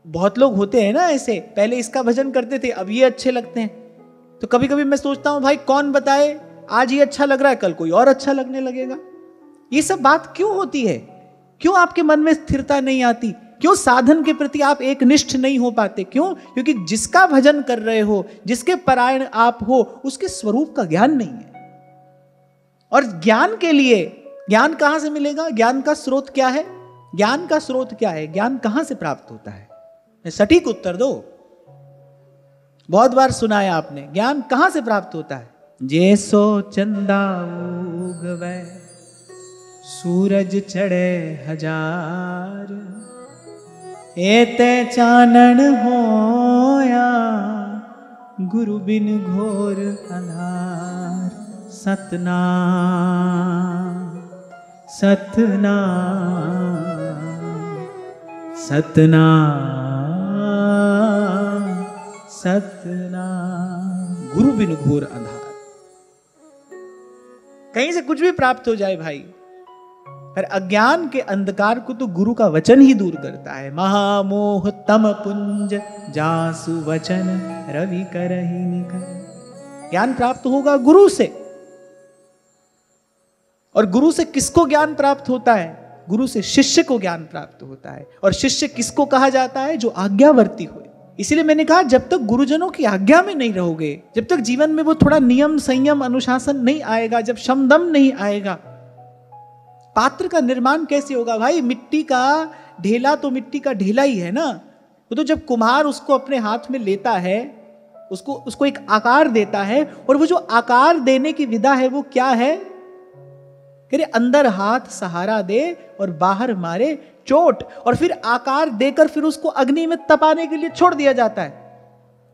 बहुत लोग होते हैं ना ऐसे, पहले इसका भजन करते थे, अब ये अच्छे लगते हैं। तो कभी कभी मैं सोचता हूं भाई कौन बताए, आज ये अच्छा लग रहा है कल कोई और अच्छा लगने लगेगा। ये सब बात क्यों होती है? क्यों आपके मन में स्थिरता नहीं आती? क्यों साधन के प्रति आप एक निष्ठ नहीं हो पाते? क्यों? क्योंकि जिसका भजन कर रहे हो, जिसके परायण आप हो, उसके स्वरूप का ज्ञान नहीं है। और ज्ञान के लिए, ज्ञान कहां से मिलेगा? ज्ञान का स्रोत क्या है? ज्ञान का स्रोत क्या है? ज्ञान कहां से प्राप्त होता है? सटीक उत्तर दो। बहुत बार सुना है आपने, ज्ञान कहां से प्राप्त होता है? जैसो चंदा उगवे सूरज चढ़े हजार, एते चानन होया गुरु बिन घोर अंधार। सतनाम सतनाम सतनाम सतनाम। गुरु बिन घोर अंधार। कहीं से कुछ भी प्राप्त हो जाए भाई, पर अज्ञान के अंधकार को तो गुरु का वचन ही दूर करता है। महामोह तम पुंज जासु वचन रवि करहि निकर। ज्ञान प्राप्त होगा गुरु से। और गुरु से किसको ज्ञान प्राप्त होता है? गुरु से शिष्य को ज्ञान प्राप्त होता है। और शिष्य किसको कहा जाता है? जो आज्ञावर्ती हुए। इसीलिए मैंने कहा जब तक गुरुजनों की आज्ञा में नहीं रहोगे, जब तक जीवन में वो थोड़ा नियम संयम अनुशासन नहीं आएगा, जब शमदम नहीं आएगा, पात्र का निर्माण कैसे होगा भाई? मिट्टी का ढेला तो मिट्टी का ढेला ही है ना। वो तो जब कुम्हार उसको अपने हाथ में लेता है, उसको एक आकार देता है, और वो जो आकार देने की विधा है वो क्या है? कि अंदर हाथ सहारा दे और बाहर मारे चोट, और फिर आकार देकर फिर उसको अग्नि में तपाने के लिए छोड़ दिया जाता है,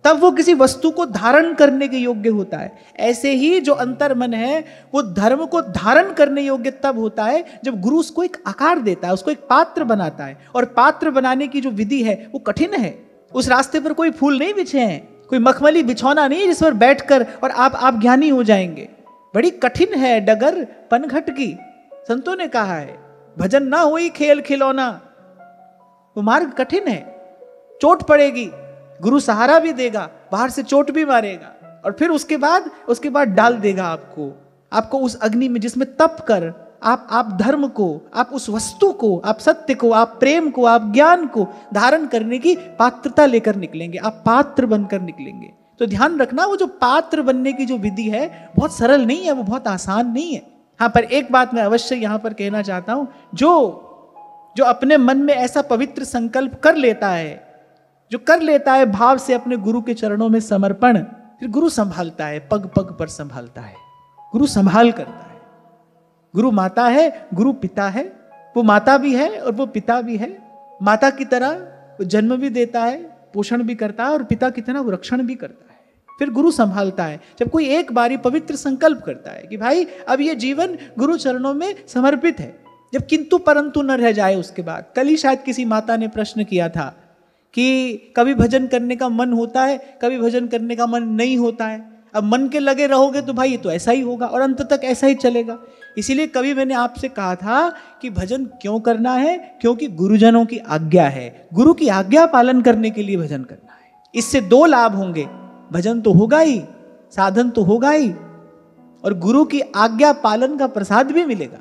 तब वो किसी वस्तु को धारण करने के योग्य होता है। ऐसे ही जो अंतर मन है वो धर्म को धारण करने योग्य तब होता है जब गुरु उसको एक आकार देता है, उसको एक पात्र बनाता है। और पात्र बनाने की जो विधि है वो कठिन है। उस रास्ते पर कोई फूल नहीं बिछे हैं, कोई मखमली बिछौना नहीं जिस पर बैठकर और आप ज्ञानी हो जाएंगे। बड़ी कठिन है डगर पनघट की। संतों ने कहा है भजन ना हुई खेल खिलौना। वो मार्ग कठिन है, चोट पड़ेगी, गुरु सहारा भी देगा, बाहर से चोट भी मारेगा, और फिर उसके बाद डाल देगा आपको उस अग्नि में जिसमें तप कर आप धर्म को, आप उस वस्तु को, आप सत्य को, आप प्रेम को, आप ज्ञान को धारण करने की पात्रता लेकर निकलेंगे। आप पात्र बनकर निकलेंगे। तो ध्यान रखना, वो जो पात्र बनने की जो विधि है बहुत सरल नहीं है, वो बहुत आसान नहीं है। हाँ, पर एक बात मैं अवश्य यहां पर कहना चाहता हूं, जो अपने मन में ऐसा पवित्र संकल्प कर लेता है, जो कर लेता है भाव से अपने गुरु के चरणों में समर्पण, फिर गुरु संभालता है, पग पग पर संभालता है, गुरु संभाल करता है। गुरु माता है, गुरु पिता है। वो माता भी है और वो पिता भी है। माता की तरह वो जन्म भी देता है, पोषण भी करता है, और पिता की तरह वो रक्षण भी करता है। फिर गुरु संभालता है। जब कोई एक बारी पवित्र संकल्प करता है कि भाई अब ये जीवन गुरु चरणों में समर्पित है, जब किंतु परंतु न रह जाए उसके बाद। कल ही शायद किसी माता ने प्रश्न किया था कि कभी भजन करने का मन होता है, कभी भजन करने का मन नहीं होता है। अब मन के लगे रहोगे तो भाई ये तो ऐसा ही होगा और अंत तक ऐसा ही चलेगा। इसीलिए कभी मैंने आपसे कहा था कि भजन क्यों करना है? क्योंकि गुरुजनों की आज्ञा है। गुरु की आज्ञा पालन करने के लिए भजन करना है। इससे दो लाभ होंगे, भजन तो होगा ही, साधन तो होगा ही, और गुरु की आज्ञा पालन का प्रसाद भी मिलेगा।